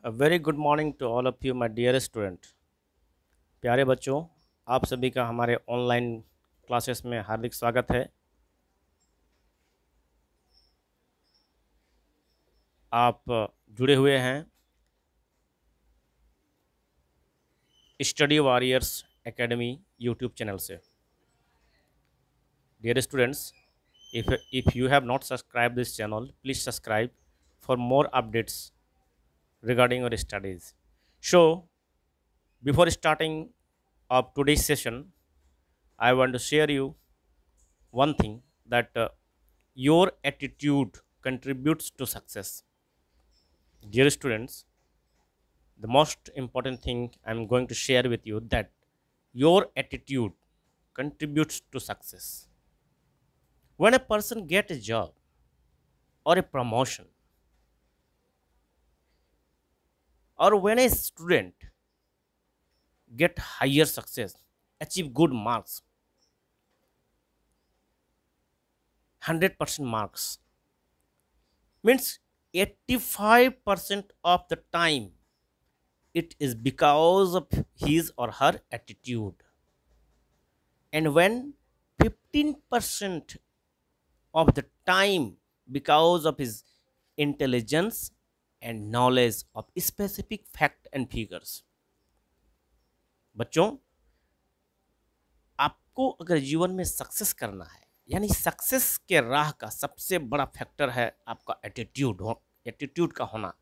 A very good morning to all of you, my dear student. प्यारे बच्चों, आप सभी का हमारे ऑनलाइन क्लासेस में हार्दिक स्वागत है। आप जुड़े हुए हैं study warriors academy YouTube channel से। Dear students, if you have not subscribed this channel, please subscribe for more updates regarding your studies. So, before starting of today's session, I want to share you one thing that your attitude contributes to success. Dear students, the most important thing I'm going to share with you that your attitude contributes to success. When a person gets a job or a promotion, or when a student get higher success, achieve good marks, 100% marks, means 85% of the time it is because of his or her attitude. And when 15% of the time because of his intelligence and knowledge of specific fact and figures. बच्चों, आपको अगर जीवन में success करना है, यानी success के राह का सबसे बड़ा फैक्टर है आपका एटीट्यूड का होना।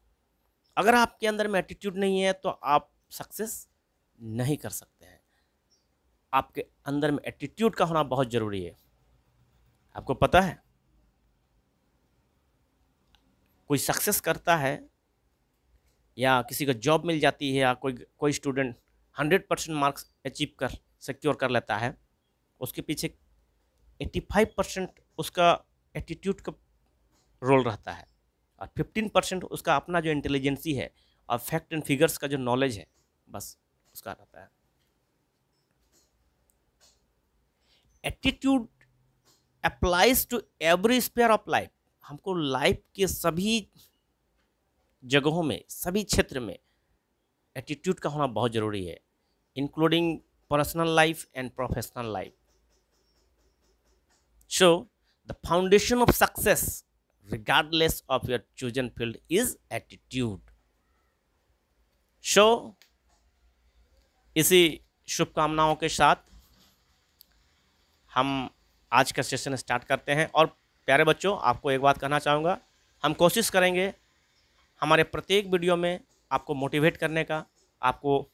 अगर आपके अंदर में एटीट्यूड नहीं है तो आप सक्सेस नहीं कर सकते हैं। आपके अंदर में एटीट्यूड का होना बहुत ज़रूरी है। आपको पता है, कोई सक्सेस करता है या किसी का जॉब मिल जाती है या कोई स्टूडेंट 100% मार्क्स अचीव सिक्योर कर लेता है, उसके पीछे 85% उसका एटीट्यूड का रोल रहता है और 15% उसका अपना जो इंटेलिजेंसी है और फैक्ट एंड फिगर्स का जो नॉलेज है, बस उसका रहता है। Attitude applies to every sphere of life. हमको लाइफ के सभी जगहों में, सभी क्षेत्र में एटीट्यूड का होना बहुत ज़रूरी है, including personal life and professional life. So the foundation of success regardless of your chosen field is attitude. So इसी शुभकामनाओं के साथ हम आज का सेशन स्टार्ट करते हैं। और प्यारे बच्चों, आपको एक बात कहना चाहूँगा, हम कोशिश करेंगे हमारे प्रत्येक वीडियो में आपको मोटिवेट करने का, आपको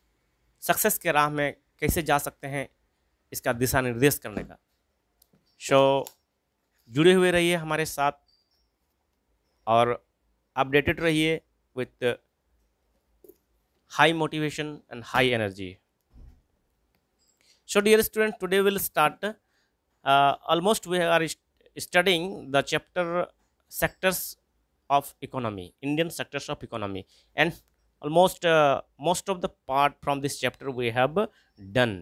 सक्सेस के राह में कैसे जा सकते हैं इसका दिशा निर्देश करने का। सो जुड़े हुए रहिए हमारे साथ और अपडेटेड रहिए with high motivation and high energy. So dear student, today will start almost we are studying the chapter sectors of economy, Indian sectors of economy, and almost most of the part from this chapter we have done.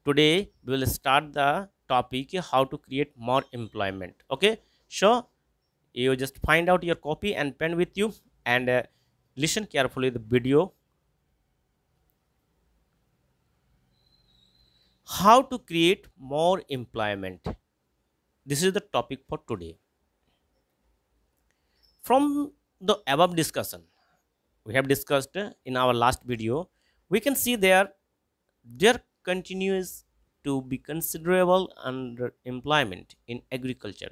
Today we will start the topic how to create more employment. Okay, so you just find out your copy and pen with you and listen carefully the video. How to create more employment. This is the topic for today. From the above discussion we have discussed in our last video, we can see there continues to be considerable underemployment in agriculture.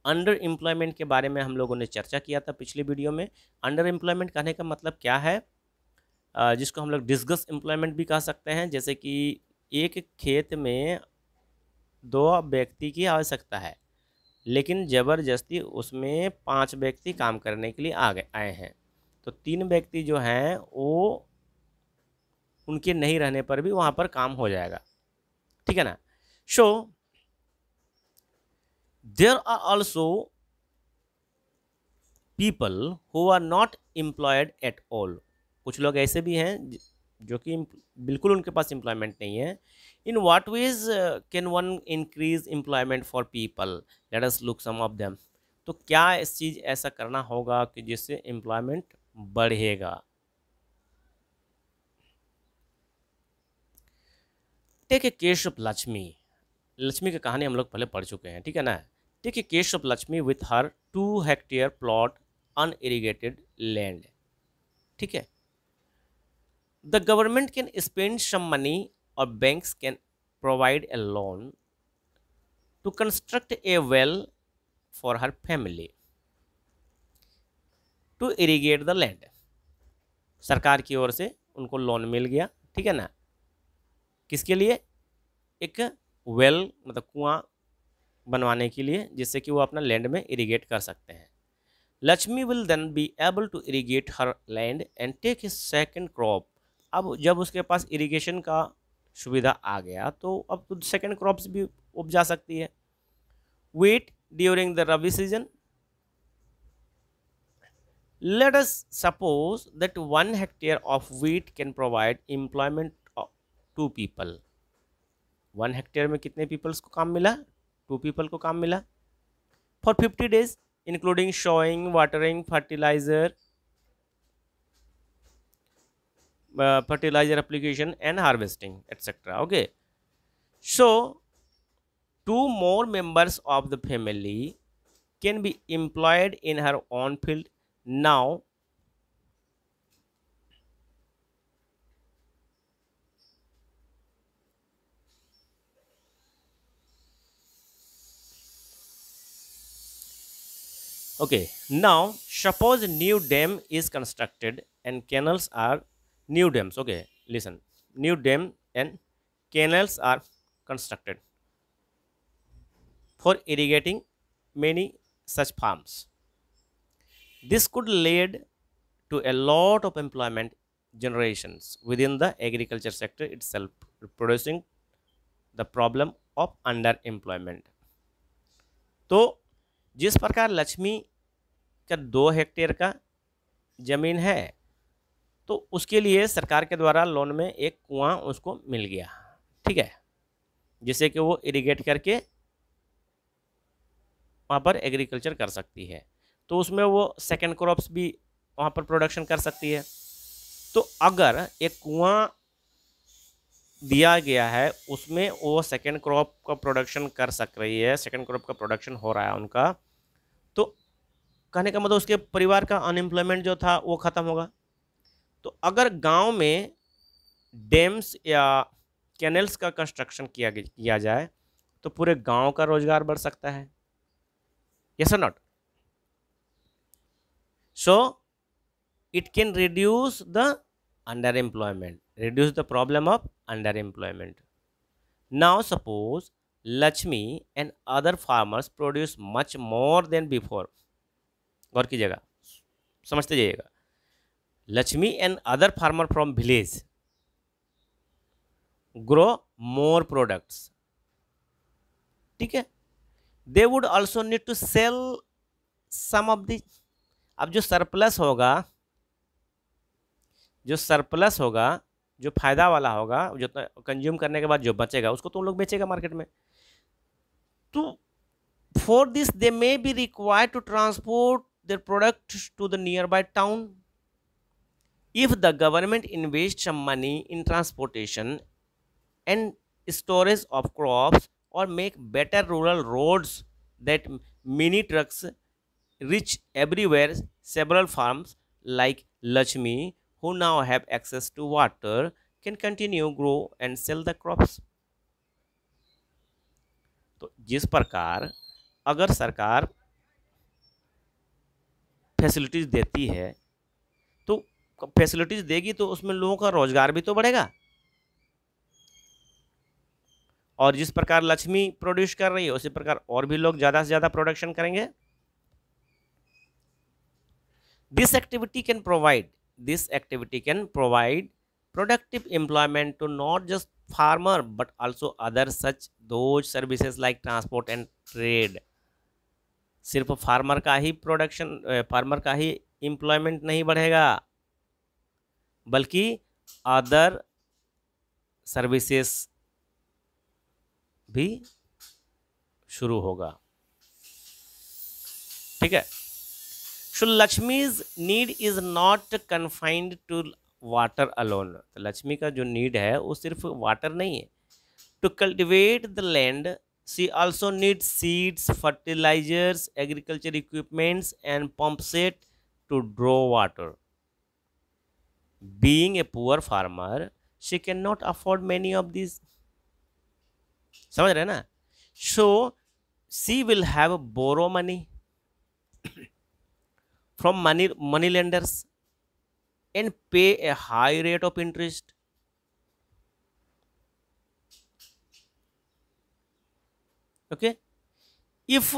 Under employment के बारे में हम लोगों ने चर्चा किया था पिछले वीडियो में। अंडर एम्प्लॉयमेंट कहने का मतलब क्या है, जिसको हम लोग डिस्गस एम्प्लॉयमेंट भी कह सकते हैं। जैसे कि एक खेत में 2 व्यक्ति की आवश्यकता है, लेकिन ज़बरदस्ती उसमें 5 व्यक्ति काम करने के लिए आए हैं, तो 3 व्यक्ति जो हैं वो उनके नहीं रहने पर भी वहाँ पर काम हो जाएगा, ठीक है ना। सो there are also people who are not employed at all. कुछ लोग ऐसे भी हैं जो कि बिल्कुल उनके पास एम्प्लॉयमेंट नहीं है। In what ways can one increase employment for people? Let us look some of them. तो क्या इस चीज़ ऐसा करना होगा कि जिससे एम्प्लॉयमेंट बढ़ेगा? Take a case of Lakshmi, Lakshmi की कहानी हम लोग पहले पढ़ चुके हैं, ठीक है ना। Take a case of Lakshmi with her 2 hectare plot unirrigated land, ठीक है। The government can spend some money और banks can provide a loan to construct a well for her family to irrigate the land. सरकार की ओर से उनको loan मिल गया, ठीक है ना। किसके लिए? एक वेल मतलब कुआं बनवाने के लिए, जिससे कि वो अपना लैंड में इरिगेट कर सकते हैं। Lakshmi will then be able to irrigate her land and take his second crop. अब जब उसके पास इरिगेशन का सुविधा आ गया तो अब तो सेकंड क्रॉप्स भी उपजा सकती है। Wheat during the rabi season. Let us suppose that 1 hectare of wheat can provide employment of 2 people. 1 hectare में कितने peoples को काम मिला? 2 people को काम मिला for 50 days, including sowing, watering, fertilizer application and harvesting, etc. Okay. So 2 more members of the family can be employed in her own field. Now okay, now suppose a new dam is constructed and canals are new dams. Okay, listen, new dam and canals are constructed for irrigating many such farms. This could lead to a lot of employment generations within the agriculture sector itself, producing the problem of underemployment. तो जिस प्रकार लक्ष्मी का 2 hectare का जमीन है तो उसके लिए सरकार के द्वारा लोन में एक कुआं उसको मिल गया, ठीक है, जिससे कि वो इरिगेट करके वहाँ पर एग्रीकल्चर कर सकती है। तो उसमें वो सेकंड क्रॉप्स भी वहाँ पर प्रोडक्शन कर सकती है। तो अगर एक कुआं दिया गया है उसमें वो सेकंड क्रॉप का प्रोडक्शन कर सक रही है, सेकंड क्रॉप का प्रोडक्शन हो रहा है उनका, तो कहने का मतलब उसके परिवार का अनएम्प्लॉयमेंट जो था वो ख़त्म होगा। तो अगर गांव में डैम्स या कैनल्स का कंस्ट्रक्शन किया जाए तो पूरे गांव का रोजगार बढ़ सकता है। यस और not? So it can reduce the underemployment, reduce the problem of underemployment. Now suppose Lakshmi and other farmers produce much more than before. गौर कीजिएगा, समझते जाइएगा। Lakshmi and other farmer from village grow more products, ठीक है। They would also need to sell some of the, अब जो surplus होगा, जो फायदा वाला होगा, जो कंज्यूम करने के बाद जो बचेगा उसको तो उन लोग बेचेगा मार्केट में। तो for this they may be required to transport their product to the nearby town. If the government invest some money in transportation and storage of crops और make better rural roads that mini trucks reach everywhere, several farms like Lakshmi who now have access to water can continue grow and sell the crops. तो जिस प्रकार अगर सरकार facilities देती है तो facilities देगी तो उसमें लोगों का रोजगार भी तो बढ़ेगा, और जिस प्रकार लक्ष्मी प्रोड्यूस कर रही है उसी प्रकार और भी लोग ज्यादा से ज्यादा प्रोडक्शन करेंगे। This activity can provide productive employment to not just farmer but also other such those services like transport and trade. सिर्फ फार्मर का ही एम्प्लॉयमेंट नहीं बढ़ेगा बल्कि अदर सर्विसेज भी शुरू होगा, ठीक है। So Lakshmi's need is not confined to water alone. तो लक्ष्मी का जो नीड है वो सिर्फ वाटर नहीं है, To cultivate the land, she also needs seeds, fertilizers, agriculture equipments, and pump set to draw water. Being a poor farmer, she cannot afford many of these. समझ रहे ना? So she will have borrow money from money lenders and pay a high rate of interest. Okay, if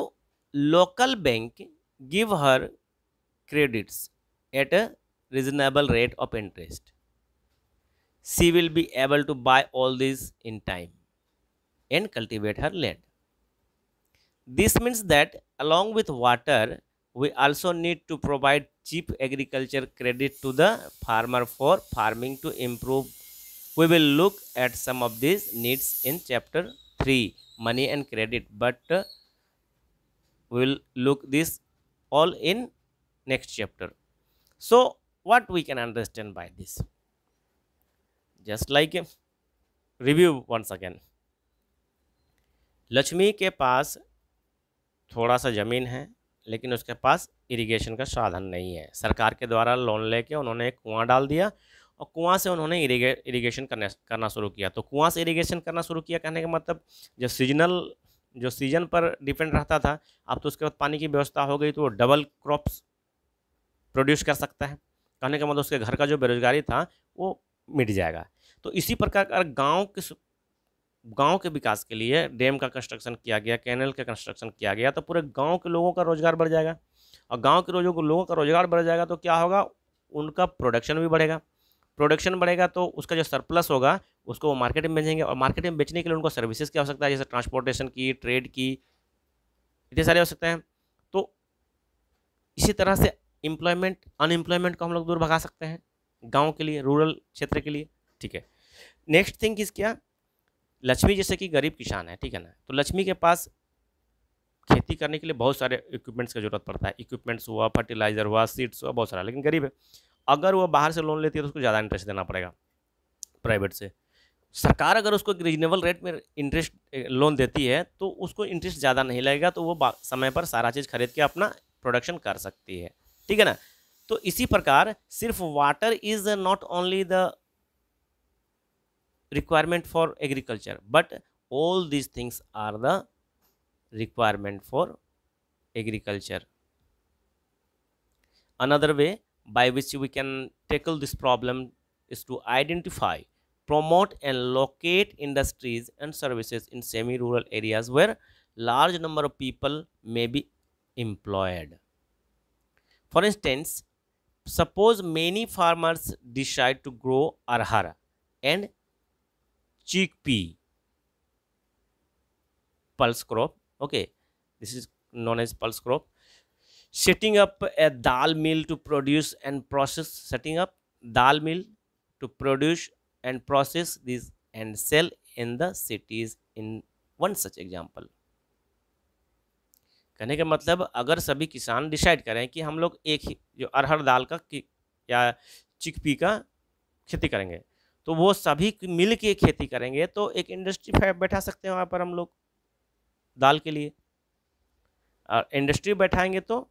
local bank give her credits at a reasonable rate of interest, she will be able to buy all these in time and cultivate her land. This means that along with water, we also need to provide cheap agriculture credit to the farmer for farming to improve. We will look at some of these needs in chapter 3, money and credit, but we will look this all in next chapter. So what we can understand by this? Just like a review once again. Lakshmi के पास थोड़ा सा ज़मीन है, लेकिन उसके पास irrigation का साधन नहीं है। सरकार के द्वारा लोन लेके उन्होंने एक कुआं डाल दिया और कुआं से उन्होंने इरिगेशन करना शुरू किया। तो कुआं से इरिगेशन करना शुरू किया कहने का मतलब जो सीजन पर डिपेंड रहता था, अब तो उसके बाद पानी की व्यवस्था हो गई तो वो डबल क्रॉप्स प्रोड्यूस कर सकता है। कहने का मतलब उसके घर का जो बेरोजगारी था वो मिट जाएगा। तो इसी प्रकार अगर गांव के विकास के लिए डैम का कंस्ट्रक्शन किया गया, कैनल का कंस्ट्रक्शन किया गया, तो पूरे गांव के लोगों का रोजगार बढ़ जाएगा। और गांव के लोगों का रोजगार बढ़ जाएगा तो क्या होगा, उनका प्रोडक्शन भी बढ़ेगा। प्रोडक्शन बढ़ेगा तो उसका जो सरप्लस होगा उसको वो मार्केट में बेचेंगे, और मार्केट में बेचने के लिए उनको सर्विसेज की आवश्यकता है, जैसे ट्रांसपोर्टेशन की, ट्रेड की, इतनी सारी आवश्यकता है। तो इसी तरह से अनएम्प्लॉयमेंट को हम लोग दूर भगा सकते हैं गाँव के लिए, रूरल क्षेत्र के लिए। ठीक है, नेक्स्ट थिंग इज क्या, लक्ष्मी जैसे कि गरीब किसान है, ठीक है ना, तो लक्ष्मी के पास खेती करने के लिए बहुत सारे इक्विपमेंट्स की जरूरत पड़ता है। इक्विपमेंट्स हुआ, फर्टिलाइजर हुआ, सीड्स हुआ, बहुत सारा, लेकिन गरीब है। अगर वो बाहर से लोन लेती है तो उसको ज़्यादा इंटरेस्ट देना पड़ेगा प्राइवेट से। सरकार अगर उसको रीजनेबल रेट में इंटरेस्ट लोन देती है तो उसको इंटरेस्ट ज़्यादा नहीं लगेगा, तो वो समय पर सारा चीज़ खरीद के अपना प्रोडक्शन कर सकती है। ठीक है ना, तो इसी प्रकार सिर्फ water is not only the requirement for agriculture, but all these things are the requirement for agriculture. Another way by which we can tackle this problem is to identify, promote and locate industries and services in semi-rural areas where large number of people may be employed. For instance, suppose many farmers decide to grow arhar and chickpea pulse crop. Okay, this is known as pulse crop. Setting up a dal mill to produce and process these and sell in the cities in one such example. कहने का मतलब अगर सभी किसान decide करें कि हम लोग एक ही जो अरहर दाल का या चिकपी का खेती करेंगे, तो वो सभी मिल के खेती करेंगे, तो एक इंडस्ट्री बैठा सकते हैं वहाँ पर हम लोग दाल के लिए। और इंडस्ट्री बैठाएंगे तो,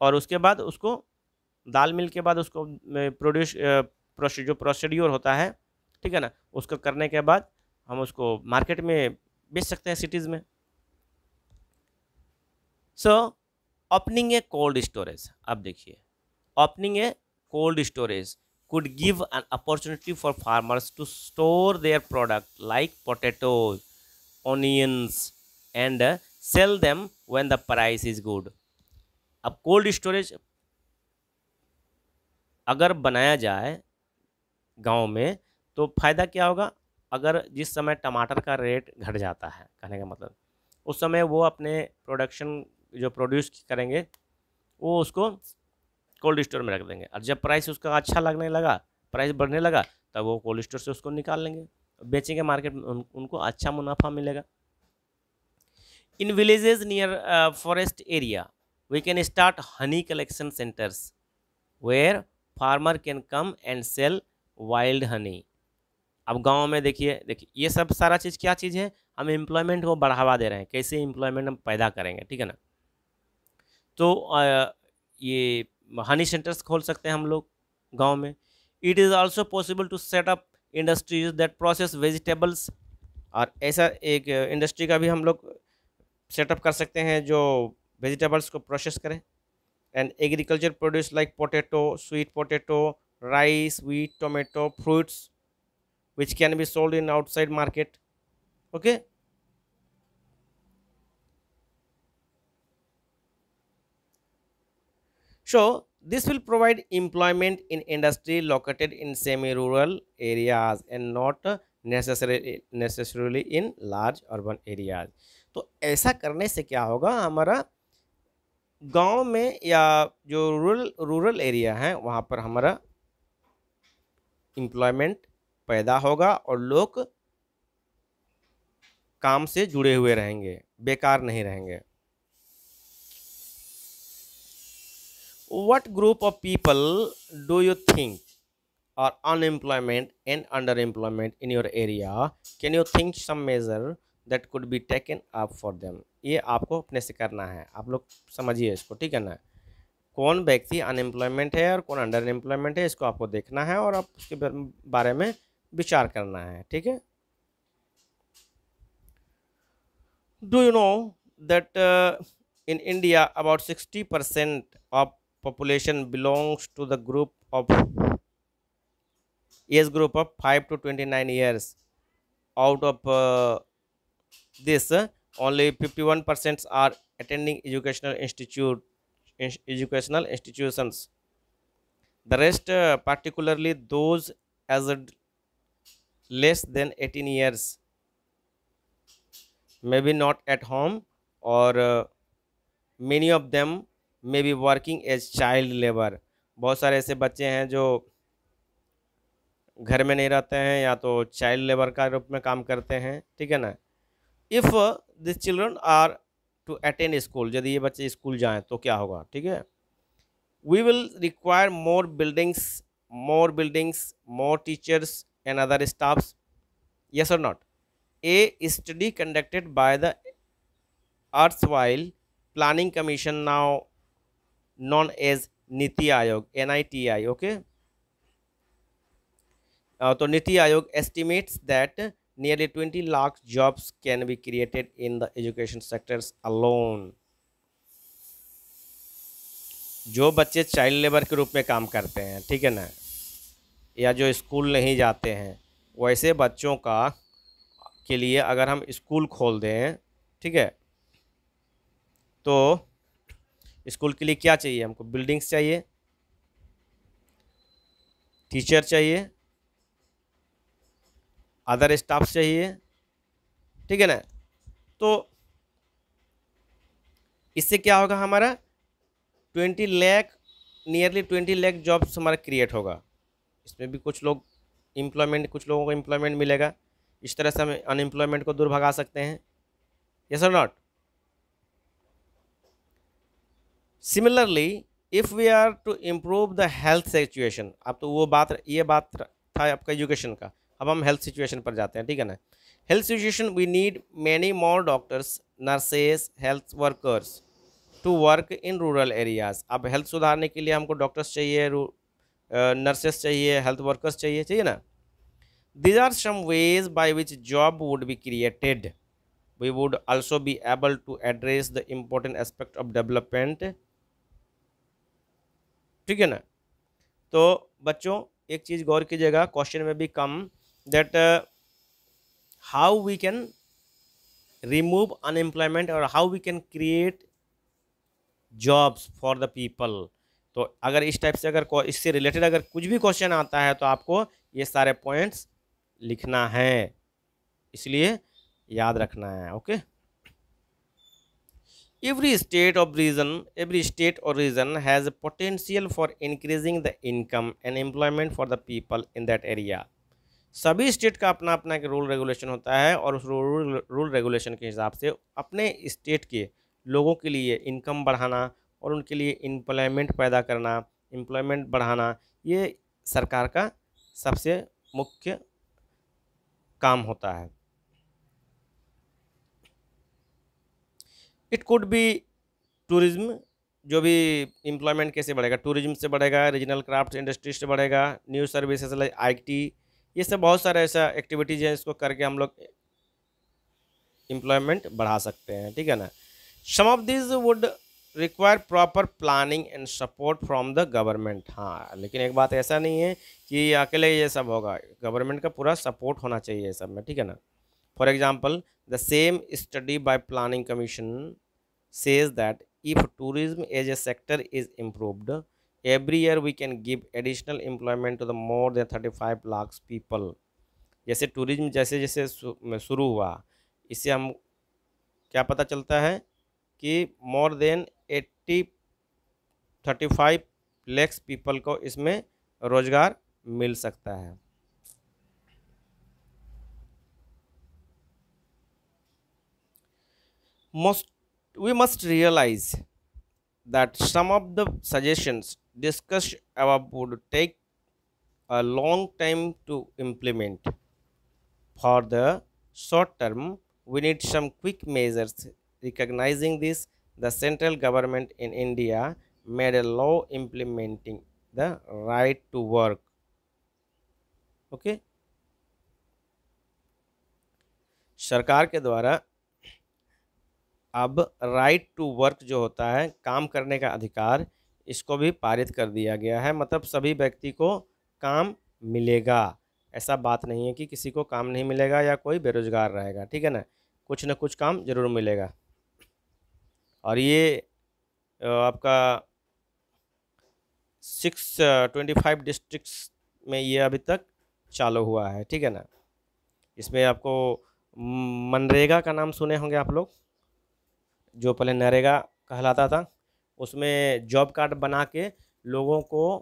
और उसके बाद उसको दाल मिल के बाद उसको जो प्रोसीड्यूर होता है, ठीक है ना, उसको करने के बाद हम उसको मार्केट में बेच सकते हैं सिटीज़ में। सो ओपनिंग ए कोल्ड स्टोरेज, अब देखिए, opening A cold storage could give an opportunity for farmers to store their product like potatoes, onions and sell them when the price is good. अब cold storage अगर बनाया जाए गांव में तो फ़ायदा क्या होगा, अगर जिस समय टमाटर का रेट घट जाता है, कहने का मतलब उस समय वो अपने प्रोडक्शन जो प्रोड्यूस करेंगे वो उसको कोल्ड स्टोर में रख देंगे, और जब प्राइस उसका अच्छा लगने लगा, प्राइस बढ़ने लगा, तब वो कोल्ड स्टोर से उसको निकाल लेंगे, बेचेंगे मार्केट में, उनको अच्छा मुनाफा मिलेगा। In villages near forest area we can start honey collection centres where farmer can come and sell wild honey अब गांव में देखिए देखिए ये सब सारा चीज़ क्या चीज़ है, हम एम्प्लॉयमेंट को बढ़ावा दे रहे हैं, कैसे एम्प्लॉयमेंट हम पैदा करेंगे, ठीक है ना। तो ये हनी सेंटर्स खोल सकते हैं हम लोग गांव में। It is also possible to set up industries that process vegetables, और ऐसा एक इंडस्ट्री का भी हम लोग सेटअप कर सकते हैं जो वेजिटेबल्स को प्रोसेस करें। And agriculture produce like potato, sweet potato, rice, wheat, tomato, fruits which can be sold in outside market. Okay. So this will provide employment in industry located in semi-rural areas and not necessarily in large urban areas. तो ऐसा करने से क्या होगा, हमारा गांव में या जो रूरल एरिया है वहाँ पर हमारा एम्प्लॉयमेंट पैदा होगा और लोग काम से जुड़े हुए रहेंगे, बेकार नहीं रहेंगे। What group of people do you think are unemployment and underemployment in your area? Can you think some measure that could be taken up for them? ये आपको अपने से करना है, आप लोग समझिए इसको, ठीक है ना। कौन व्यक्ति अनएम्प्लॉयमेंट है और कौन अंडर एम्प्लॉयमेंट है, इसको आपको देखना है और आप उसके बारे में विचार करना है, ठीक है। Do you know that in India about 60% of population belongs to the group of age group of 5 to 29 years. Out of this, only 51% are attending educational institutions. The rest, particularly those aged less than 18 years, maybe not at home, or many of them may be working as child labor. बहुत सारे ऐसे बच्चे हैं जो घर में नहीं रहते हैं या तो चाइल्ड लेबर का रूप में काम करते हैं, ठीक है ना। If this children are to attend school, यदि ये बच्चे स्कूल जाएं तो क्या होगा, ठीक है। We will require more buildings, more teachers and other staffs, yes or not? A study conducted by the Erstwhile Planning Commission, now known as Niti Aayog, NITI, okay? तो NITI Aayog estimates that nearly 20 lakh jobs can be created in the education sectors alone. जो बच्चे child labour के रूप में काम करते हैं, ठीक है ना, या जो स्कूल नहीं जाते हैं, वैसे बच्चों का के लिए अगर हम स्कूल खोल दें, ठीक है, तो स्कूल के लिए क्या चाहिए हमको, बिल्डिंग्स चाहिए, टीचर चाहिए, अदर स्टाफ चाहिए, ठीक है ना। तो इससे क्या होगा, हमारा 20 लाख, नियरली 20 लाख जॉब्स हमारा क्रिएट होगा। इसमें भी कुछ लोग एम्प्लॉयमेंट, कुछ लोगों को एम्प्लॉयमेंट मिलेगा। इस तरह से हम अनएम्प्लॉयमेंट को दूर भगा सकते हैं, यस और not. Similarly if we are to improve the health situation, अब तो ये बात था आपका एजुकेशन का, अब हम हेल्थ सिचुएशन पर जाते हैं, ठीक है ना। Health situation, we need many more doctors, nurses, health workers to work in rural areas. अब हेल्थ सुधारने के लिए हमको डॉक्टर्स चाहिए, नर्सेस चाहिए, हेल्थ वर्कर्स चाहिए ना। These are some ways by which job would be created. We would also be able to address the important aspect of development, ठीक है ना। तो बच्चों एक चीज़ गौर कीजिएगा, क्वेश्चन में भी कम, that how we can remove unemployment और how we can create jobs for the people. तो अगर इस टाइप से अगर इससे रिलेटेड अगर कुछ भी क्वेश्चन आता है तो आपको ये सारे पॉइंट्स लिखना है, इसलिए याद रखना है, ओके। एवरी स्टेट और region has a potential for increasing the income and employment for the people in that area. सभी स्टेट का अपना अपना एक रूल रेगुलेशन होता है और उस रूल रेगुलेशन के हिसाब से अपने स्टेट के लोगों के लिए इनकम बढ़ाना और उनके लिए एम्प्लॉयमेंट पैदा करना, एम्प्लॉयमेंट बढ़ाना, ये सरकार का सबसे मुख्य काम होता है। इट कुड बी टूरिज्म, जो भी एम्प्लॉयमेंट कैसे बढ़ेगा, टूरिज्म से बढ़ेगा, रीजनल क्राफ्ट इंडस्ट्री से बढ़ेगा, न्यू सर्विसेज लाइक आईटी, ये सब बहुत सारे ऐसा एक्टिविटीज हैं, इसको करके हम लोग एम्प्लॉयमेंट बढ़ा सकते हैं, ठीक है ना। Some of this would require proper planning and support from the government. हाँ, लेकिन एक बात ऐसा नहीं है कि अकेले ये सब होगा, गवर्नमेंट का पूरा सपोर्ट होना चाहिए ये सब में, ठीक है ना। For example, the same study bye planning commission says that if tourism as a sector is improved, every year we can give additional employment to the more than 35 lakhs people। जैसे tourism जैसे जैसे शुरू हुआ, इससे हम क्या पता चलता है कि मोर देन 35 लैक्स पीपल को इसमें रोजगार मिल सकता है। Most we must realize that some of the suggestions discussed above would take a long time to implement. For the short term, we need some quick measures. Recognizing this, the central government in India made a law implementing the right to work. Okay, सरकार के द्वारा अब right to work जो होता है, काम करने का अधिकार, इसको भी पारित कर दिया गया है। मतलब सभी व्यक्ति को काम मिलेगा, ऐसा बात नहीं है कि किसी को काम नहीं मिलेगा या कोई बेरोजगार रहेगा, ठीक है ना, कुछ न कुछ काम जरूर मिलेगा। और ये आपका 625 डिस्ट्रिक्ट्स में ये अभी तक चालू हुआ है, ठीक है ना। इसमें आपको मनरेगा का नाम सुने होंगे आप लोग, जो पहले नरेगा कहलाता था, उसमें जॉब कार्ड बना के लोगों को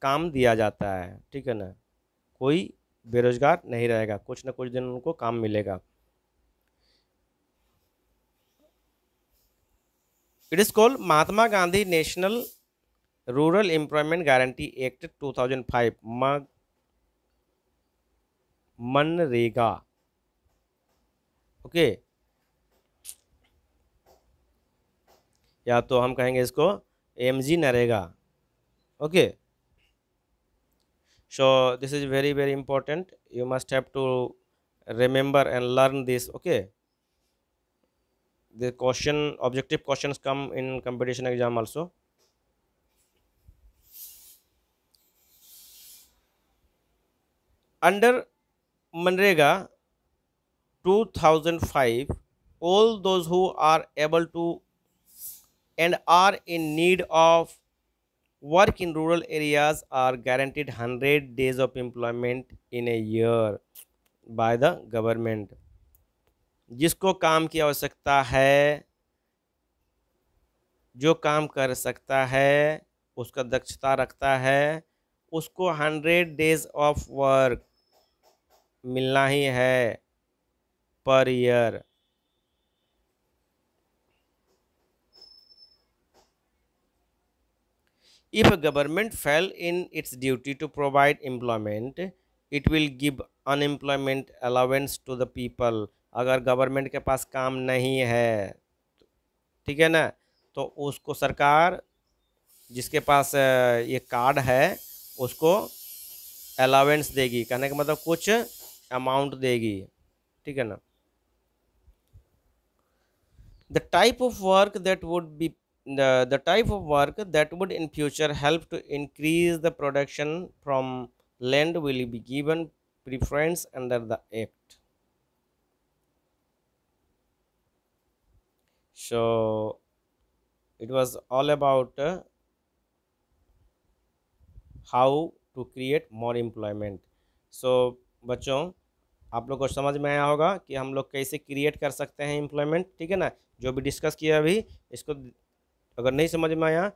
काम दिया जाता है, ठीक है ना। कोई बेरोजगार नहीं रहेगा, कुछ न कुछ दिन उनको काम मिलेगा। It is called Mahatma Gandhi national rural employment guarantee act 2005, MNREGA. Okay, या तो हम कहेंगे इसको MG NREGA. Okay, so this is very very important, you must have to remember and learn this। Okay, the objective questions come in competition exam also। Under MNREGA 2005, all those who are able to and are in need of work in rural areas are guaranteed 100 days of employment in a year by the government। जिसको काम की आवश्यकता है, जो काम कर सकता है, उसका दक्षता रखता है, उसको 100 डेज ऑफ वर्क मिलना ही है per year. If a government fail in its duty to provide employment, it will give unemployment allowance to the people। अगर गवर्नमेंट के पास काम नहीं है, ठीक है ना, तो उसको सरकार, जिसके पास ये कार्ड है, उसको अलावेंस देगी, कहने का मतलब कुछ अमाउंट देगी, ठीक है ना। The type of work that would be the type of work that would in future help to increase the production from land will be given preference under the act। So it was all about how to create more employment। So बच्चों, आप लोग को समझ में आया होगा कि हम लोग कैसे क्रिएट कर सकते हैं एम्प्लॉयमेंट, ठीक है ना। जो भी डिस्कस किया अभी, इसको अगर नहीं समझ में आया,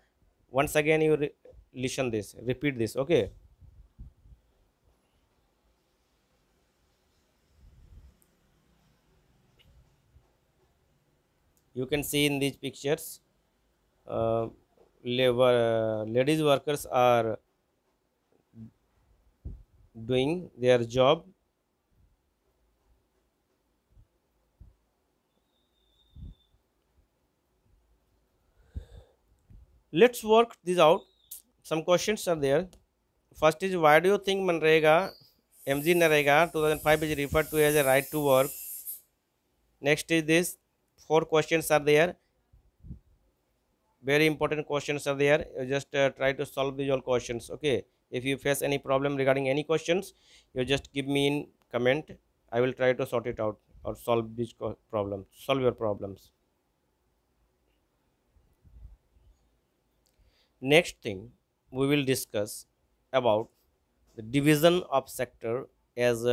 once again you listen this, repeat this। okay, you can see in these pictures, ladies workers are doing their job Let's work this out. Some questions are there. First is, why do you think MNREGA MG NREGA 2005 is referred to as a right to work? Next is this. 4 questions are there. Very important questions are there. You just try to solve these all questions. Okay. If you face any problem regarding any questions, you just give me in comment. I will try to sort it out or solve these problems. Solve your problems. Next thing we will discuss about the division of sector as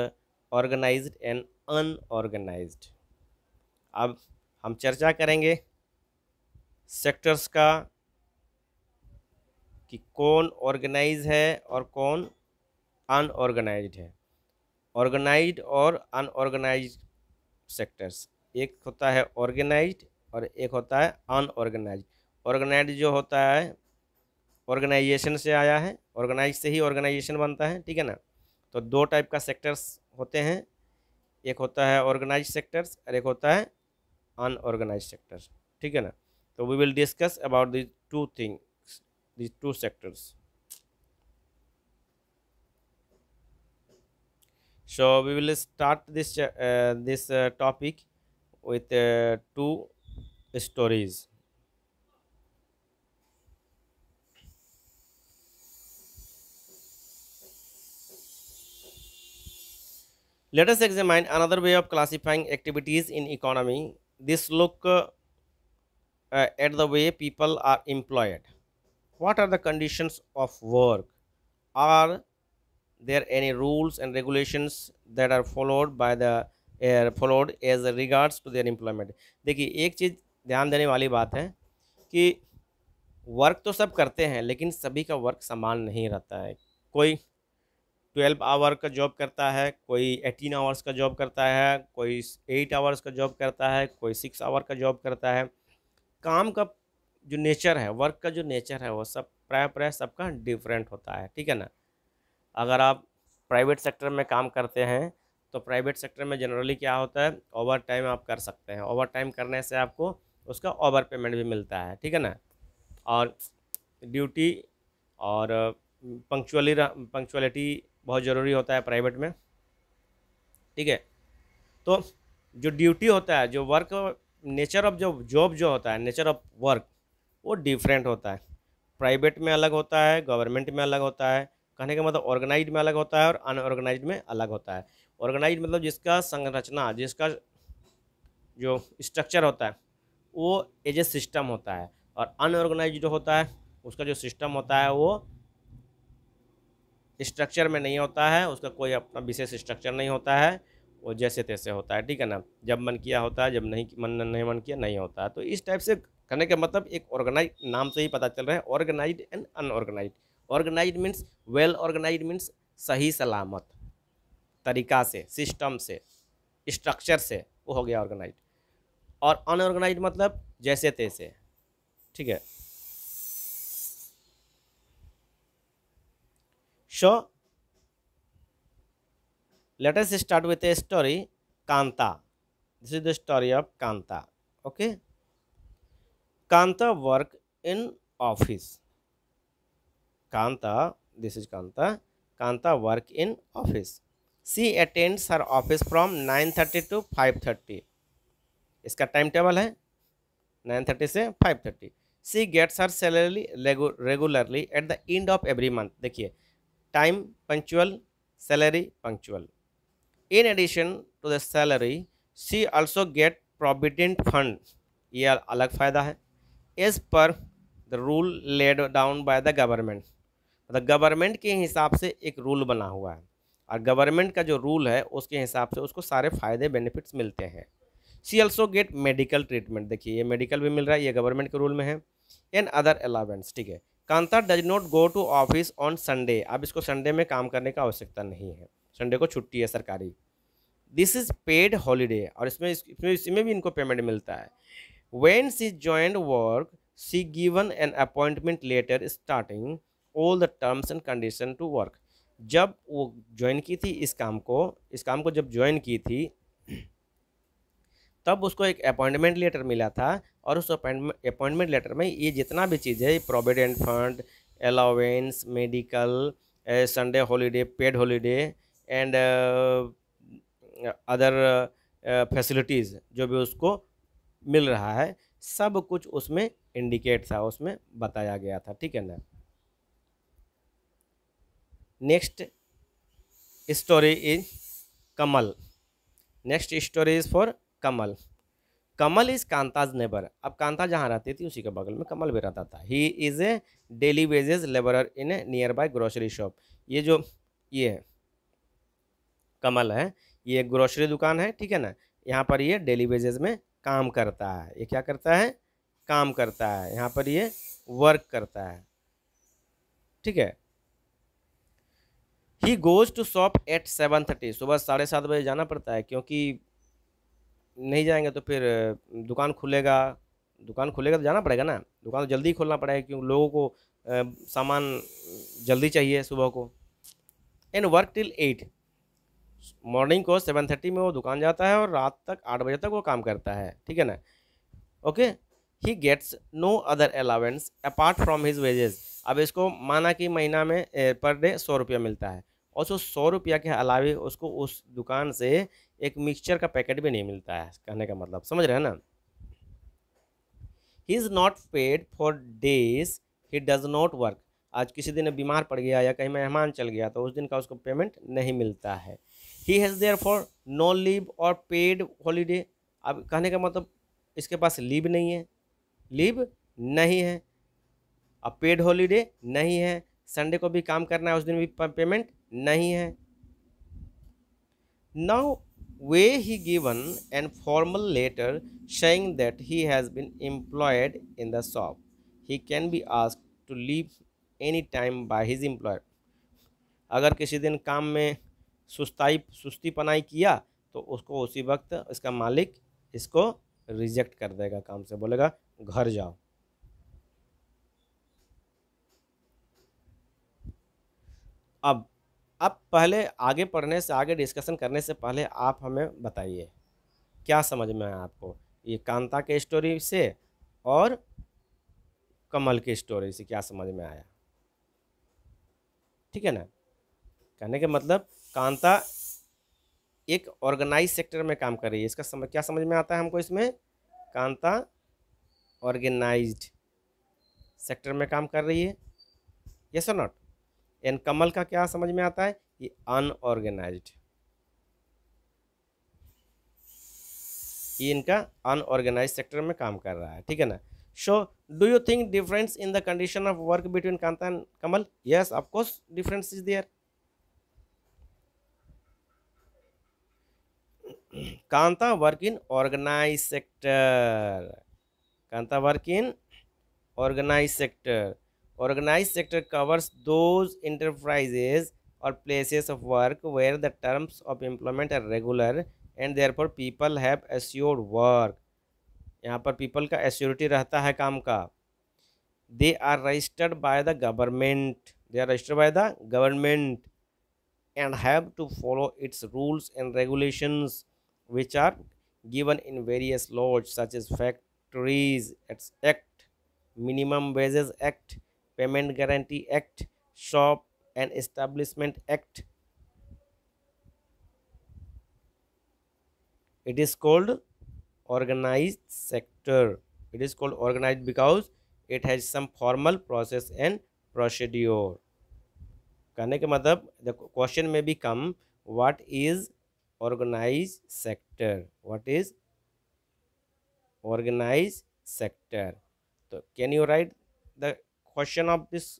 organized and unorganized. अब हम चर्चा करेंगे sectors का कि कौन organise है और कौन अनऑर्गेनाइज्ड है। ऑर्गेनाइज्ड और अनऑर्गेनाइज्ड सेक्टर्स, एक होता है ऑर्गेनाइज्ड और एक होता है अनऑर्गेनाइज्ड। ऑर्गेनाइज्ड जो होता है ऑर्गेनाइजेशन से आया है, ऑर्गेनाइज से ही ऑर्गेनाइजेशन बनता है, ठीक है ना। तो 2 टाइप का सेक्टर्स होते हैं, एक होता है ऑर्गेनाइज सेक्टर्स और एक होता है अनऑर्गेनाइज सेक्टर्स, ठीक है ना। तो we will discuss about this 2 things, these 2 sectors. So we will start this topic with 2 stories. Let us examine another way of classifying activities in economy. This look at the way people are employed. What are the conditions of work? Are there any rules and regulations that are followed by the followed as regards to their employment? देखिए, एक चीज़ ध्यान देने वाली बात है कि work तो सब करते हैं लेकिन सभी का वर्क समान नहीं रहता है। कोई 12 आवर का जॉब करता है, कोई 18 आवर्स का जॉब करता है, कोई 8 आवर्स का जॉब करता है, कोई 6 आवर का जॉब करता है। काम का जो नेचर है, वर्क का जो नेचर है, वो सब प्राय सबका डिफरेंट होता है, ठीक है ना। अगर आप प्राइवेट सेक्टर में काम करते हैं तो प्राइवेट सेक्टर में जनरली क्या होता है, ओवर टाइम आप कर सकते हैं। ओवर टाइम करने से आपको उसका ओवर पेमेंट भी मिलता है, ठीक है ना। और ड्यूटी और पंक्चुअलिटी बहुत ज़रूरी होता है प्राइवेट में, ठीक है। तो जो ड्यूटी होता है, जो वर्क नेचर ऑफ जो जॉब जो होता है, नेचर ऑफ वर्क वो डिफरेंट होता है। प्राइवेट में अलग होता है, गवर्नमेंट में अलग होता है। कहने का मतलब ऑर्गेनाइज्ड में अलग होता है और अनऑर्गेनाइज्ड में अलग होता है। ऑर्गेनाइज्ड मतलब जिसका संरचना, जिसका जो स्ट्रक्चर होता है वो एज ए सिस्टम होता है, और अनऑर्गेनाइज्ड जो होता है उसका जो सिस्टम होता है वो स्ट्रक्चर में नहीं होता है, उसका कोई अपना विशेष स्ट्रक्चर नहीं होता है, वो जैसे तैसे होता है, ठीक है ना। जब मन किया होता है, जब नहीं मन किया नहीं होता है। तो इस टाइप से करने का मतलब एक ऑर्गेनाइज, नाम से ही पता चल रहा है, organised and unorganised. Organised means well organised means सही सलामत तरीका से, सिस्टम से, स्ट्रक्चर से, वो हो गया ऑर्गेनाइज्ड। और अनऑर्गेनाइज्ड मतलब जैसे तैसे, ठीक है। So let us start with a story, Kanta. This is the story of Kanta. Okay. Kanta work in office. Kanta, this is Kanta. Kanta work in office. She attends her office from 9:30 to 5:30. इसका time table है 9:30 से 5:30. She gets her salary regularly at the end of every month. देखिए, time punctual, salary punctual. In addition to the salary she also get provident fund, ये अलग फ़ायदा है। As per the rule laid down by the government, मतलब government के हिसाब से एक रूल बना हुआ है, और गवर्नमेंट का जो रूल है उसके हिसाब से उसको सारे फ़ायदे बेनिफिट्स मिलते हैं। She also gate medical treatment, देखिए ये मेडिकल भी मिल रहा है, ये गवर्नमेंट के रूल में है। एंड अदर अलावेंस, ठीक है। Kanta does not go to office on Sunday, अब इसको संडे में काम करने का आवश्यकता नहीं है, संडे को छुट्टी है सरकारी। दिस इज पेड हॉलीडे, और इसमें भी इनको पेमेंट मिलता है। When she joined work she given an appointment letter starting all the terms and condition to work, जब वो ज्वाइन की थी इस काम को जब ज्वाइन की थी तब उसको एक अपॉइंटमेंट लेटर मिला था, और उस अपॉइंटमेंट लेटर में ये जितना भी चीज़ है, provident fund, allowance, medical, Sunday holiday, paid holiday and other facilities जो भी उसको मिल रहा है, सब कुछ उसमें इंडिकेट था, उसमें बताया गया था। ठीक है ना। Next story is Kamal. Next story is for Kamal. Kamal is Kanta's neighbour. अब कांता जहाँ रहती थी उसी के बगल में कमल भी रहता था। He is a daily wages labourer in A near by grocery shop. ये है कमल है, ये ग्रोसरी दुकान है। ठीक है ना। यहाँ पर ये डेली वेजेस में काम करता है। ये क्या करता है? काम करता है। यहाँ पर ये वर्क करता है। ठीक है। He goes to shop at 7:30। सुबह 7:30 बजे जाना पड़ता है, क्योंकि नहीं जाएंगे तो फिर दुकान खुलेगा तो जाना पड़ेगा ना। दुकान तो जल्दी खोलना पड़ेगा, क्योंकि लोगों को सामान जल्दी चाहिए सुबह को। And work till 8। मॉर्निंग को 7:30 में वो दुकान जाता है और रात तक 8 बजे तक वो काम करता है। ठीक है ना। Okay. He gets no other allowance apart from his wages. अब इसको माना कि महीना में पर डे 100 रुपया मिलता है, और उस 100 रुपया के अलावे उसको उस दुकान से एक मिक्सचर का पैकेट भी नहीं मिलता है। कहने का मतलब समझ रहे हैं ना। He is not paid for days he does not work. आज किसी दिन बीमार पड़ गया या कहीं मेहमान चल गया तो उस दिन का उसको पेमेंट नहीं मिलता है। He has there for no leave और पेड हॉलीडे। अब कहने का मतलब इसके पास लीव नहीं है, लीव नहीं है, अब पेड हॉलीडे नहीं है, संडे को भी काम करना है, उस दिन भी पेमेंट नहीं है। Now, way he given an formal letter saying that he has been employed in the shop. He can be asked to leave any time by his employer. अगर किसी दिन काम में सुस्ती पनाई किया तो उसको उसी वक्त इसका मालिक इसको रिजेक्ट कर देगा काम से, बोलेगा घर जाओ। अब पहले आगे पढ़ने से, आगे डिस्कशन करने से पहले आप हमें बताइए क्या समझ में आया आपको, ये कांता के स्टोरी से और कमल की स्टोरी से क्या समझ में आया? ठीक है ना। कहने के मतलब कांता एक ऑर्गेनाइज सेक्टर में काम कर रही है, इसका क्या समझ में आता है हमको इसमें? कांता ऑर्गेनाइज्ड सेक्टर में काम कर रही है, यस और नॉट। एंड कमल का क्या समझ में आता है? ये अनऑर्गेनाइज्ड, ये इनका अनऑर्गेनाइज सेक्टर में काम कर रहा है। ठीक है ना। So do you think difference in the condition of work between Kanta and Kamal? Yes, of course difference is there. Kanta work in organize sector. Kanta work in organized sector. Organized sector covers those enterprises or places of work where the terms of employment are regular and therefore people have assured work. यहाँ पर people का assurity रहता है काम का। They are registered by the government. They are registered by the government and have to follow its rules and regulations, which are given in various laws such as Factories Act, Minimum Wages Act, Payment Guarantee Act, Shop and Establishment Act. It is called organized sector. It is called organized because it has some formal process and procedure. कहने के मतलब the question may become, what is organized sector? What is organized sector? So can you write the question of this,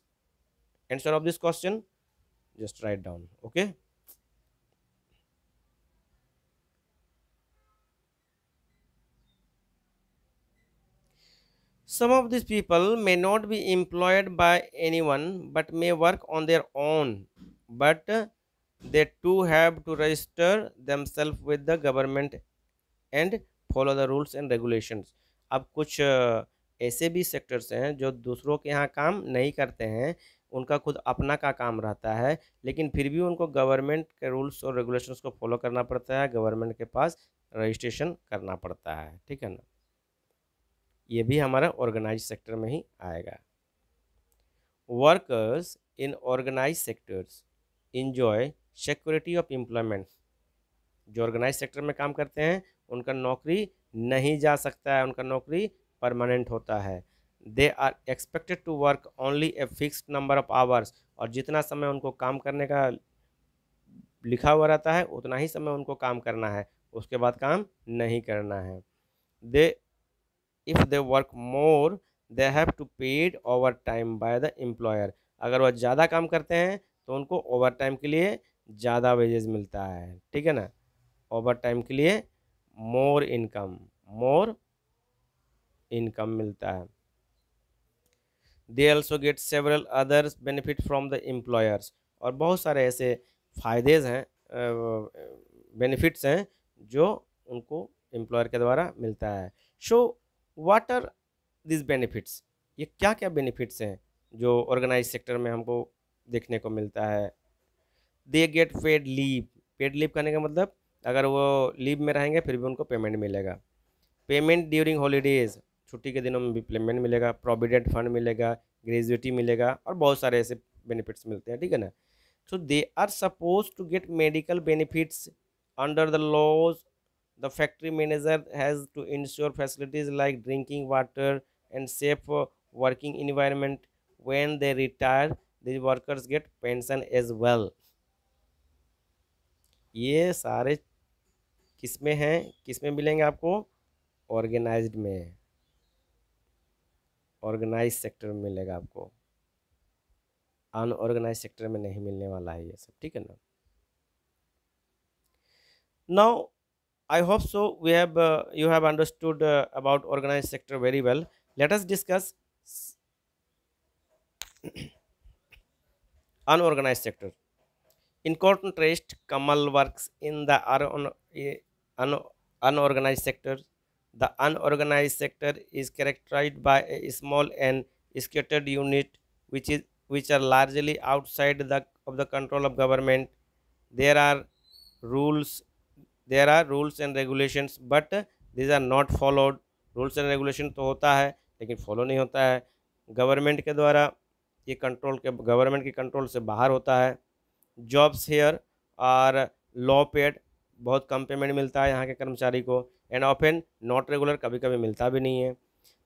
answer of this question? Just write down. Okay. Some of these people may not be employed by anyone but may work on their own, but they too have to register themselves with the government and follow the rules and regulations. अब कुछ ऐसे भी sectors हैं जो दूसरों के यहाँ काम नहीं करते हैं, उनका खुद अपना का काम रहता है, लेकिन फिर भी उनको गवर्नमेंट के रूल्स और रेगुलेशंस को फॉलो करना पड़ता है, गवर्नमेंट के पास रजिस्ट्रेशन करना पड़ता है, ठीक है ना। ये भी हमारा ऑर्गेनाइज सेक्टर में ही आएगा। Workers in organize sectors enjoy security of employment. जो ऑर्गेनाइज सेक्टर में काम करते हैं उनका नौकरी नहीं जा सकता है, उनका नौकरी परमानेंट होता है। They are expected to work only a fixed number of hours, और जितना समय उनको काम करने का लिखा हुआ रहता है उतना ही समय उनको काम करना है, उसके बाद काम नहीं करना है। They if they work more they have to paid overtime by the employer. अगर वह ज़्यादा काम करते हैं तो उनको ओवर टाइम के लिए ज़्यादा वेजेस मिलता है, ठीक है ना। ओवर टाइम के लिए मोर इनकम मिलता है। They also get several others benefit from the employers, और बहुत सारे ऐसे फ़ायदेज हैं, बेनिफिट्स हैं जो उनको एम्प्लॉयर के द्वारा मिलता है। So what are this benefits, ये क्या क्या बेनिफिट्स हैं जो ऑर्गेनाइज सेक्टर में हमको देखने को मिलता है। They get paid leave, paid leave करने का मतलब अगर वो लीव में रहेंगे फिर भी उनको पेमेंट मिलेगा। पेमेंट ड्यूरिंग हॉलीडेज़, छुट्टी के दिनों में भी पेमेंट मिलेगा। प्रोविडेंट फंड मिलेगा, ग्रेजुएटी मिलेगा, और बहुत सारे ऐसे बेनिफिट्स मिलते हैं, ठीक है ना। So they are suppose to get medical benefits under the laws. The factory manager has to ensure facilities like drinking water and safe working environment. When they retire these workers get pension as well. ये सारे किसमें हैं, किसमें मिलेंगे आपको, organised में, organise sector में मिलेगा आपको, अनऑर्गेनाइज सेक्टर में नहीं मिलने वाला है ये सब, ठीक है ना। Now I hope so we have you have understood about organize sector very well. Let us discuss unorganized sector. In contrast, Kamal works in the unorganized sector. The unorganized sector is characterized by a small and scattered unit which are largely outside of the control of government. There are rules rules and regulations, but these are not followed. Rules and regulation तो होता है लेकिन follow नहीं होता है, government के द्वारा ये कंट्रोल के, गवर्नमेंट के कंट्रोल से बाहर होता है। जॉब्स हेयर और लॉ पेड, बहुत कम पेमेंट मिलता है यहाँ के कर्मचारी को, एंड ऑफन नॉट रेगुलर, कभी कभी मिलता भी नहीं है।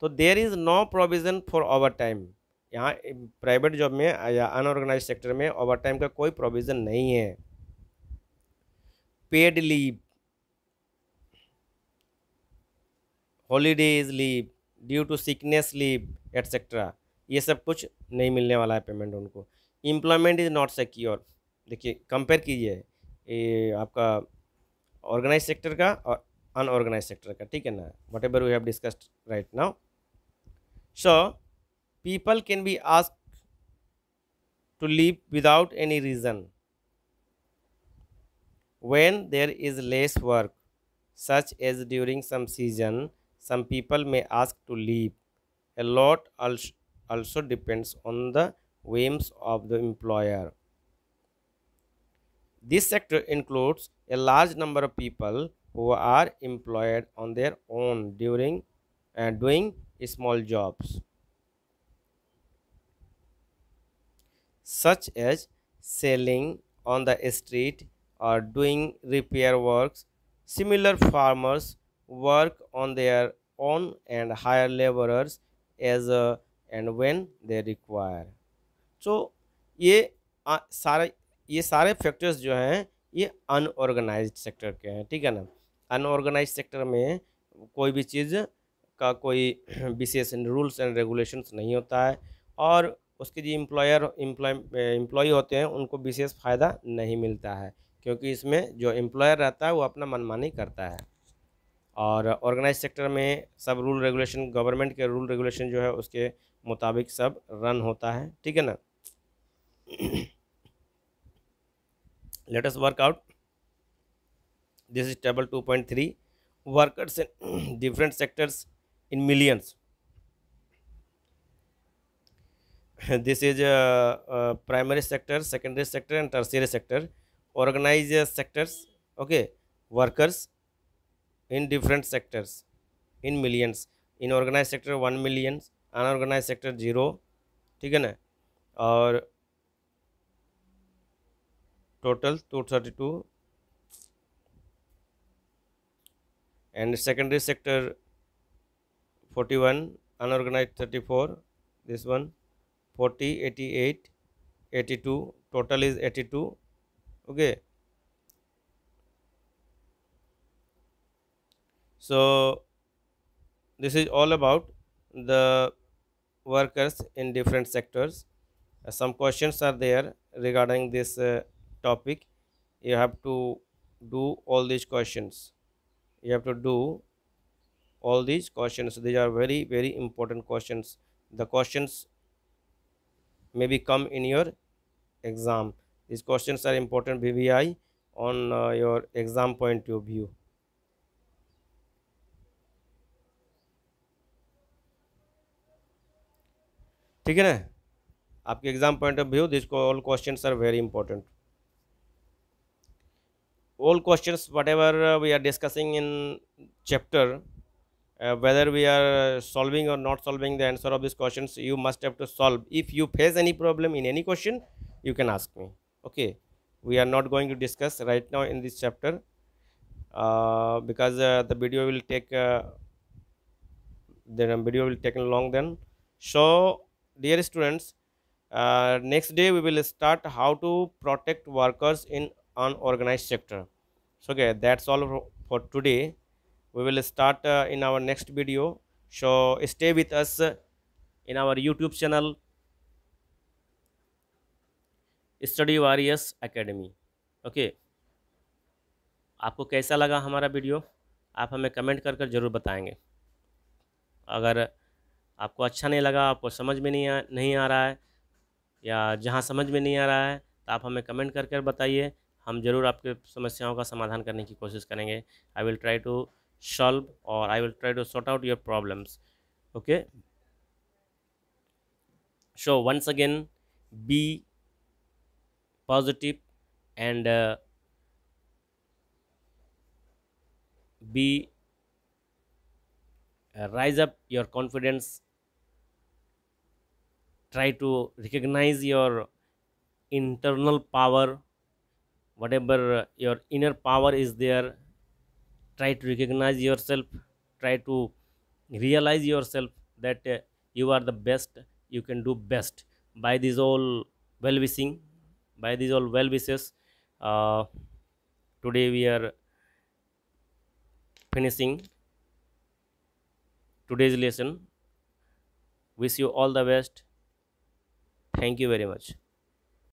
तो there is no provision for over time. यहाँ प्राइवेट जॉब में या अनऑर्गेनाइज सेक्टर में ओवर टाइम का कोई प्रोविज़न नहीं है। Paid leave, holidays leave, due to sickness leave etcetera, ये सब कुछ नहीं मिलने वाला है पेमेंट उनको। Employment is not secure. देखिए कंपेयर कीजिए ये आपका ऑर्गेनाइज सेक्टर का और अनऑर्गेनाइज सेक्टर का, ठीक है ना, whatever we have discussed right now. So people can be asked to leave without any reason when there is less work, such as during some season. Some people may ask to leave. A lot also depends on the whims of the employer. This sector includes a large number of people who are employed on their own during doing small jobs, such as selling on the street or doing repair works. Similar farmers work on their own and hire laborers as and when they require. So ये सारे factors जो हैं ये unorganised sector के हैं, ठीक है ना। अनऑर्गेनाइज्ड सेक्टर में कोई भी चीज़ का कोई विशेष रूल्स एंड रेगुलेशंस नहीं होता है, और उसके जो एम्प्लॉय होते हैं उनको विशेष फ़ायदा नहीं मिलता है, क्योंकि इसमें जो एम्प्लॉयर रहता है वो अपना मनमानी करता है। और ऑर्गेनाइज सेक्टर में सब रूल रेगुलेशन, गवर्नमेंट के रूल रेगुलेशन जो है उसके मुताबिक सब रन होता है, ठीक है ना। Let us work out this is table 2.3 workers in different sectors in millions. This is primary sector, secondary sector, and tertiary sector. Organize sectors. Okay, workers in different sectors in millions. In organized sector 1 million, unorganized sector 0. ठीक है ना. और total 232, and secondary sector 41, unorganized 34. This one 40, 88, 82. Total is 82. Okay. So this is all about the workers in different sectors. Some questions are there regarding this topic. You have to do all these questions. You have to do all these questions. These are very, very important questions. The questions maybe come in your exam. These questions are important VVI on your exam point of view. ठीक है ना. आपके exam point of view this all questions are very important. All questions whatever we are discussing in chapter, whether we are solving or not solving the answer of these questions, you must have to solve. If you face any problem in any question, you can ask me. Okay, we are not going to discuss right now in this chapter because the video will take the video will take long then. So dear students, next day we will start how to protect workers in unorganized sector. So okay, that's all for today. We will start in our next video. So stay with us in our YouTube channel Study Warriors Academy. Okay, आपको कैसा लगा हमारा video, आप हमें comment कर कर ज़रूर बताएंगे. अगर आपको अच्छा नहीं लगा, आपको समझ में नहीं आ रहा है, या जहाँ समझ में नहीं आ रहा है तो आप हमें कमेंट कर कर बताइए. हम ज़रूर आपके समस्याओं का समाधान करने की कोशिश करेंगे. I will try to solve or I will try to sort out your problems. Okay, so once again, be positive and be rise up your confidence. Try to recognize your internal power, whatever your inner power is there. Try to recognize yourself, try to realize yourself that you are the best, you can do best. By these all well wishing, by these all well wishes, uh, today we are finishing today's lesson. Wish you all the best. Thank you very much.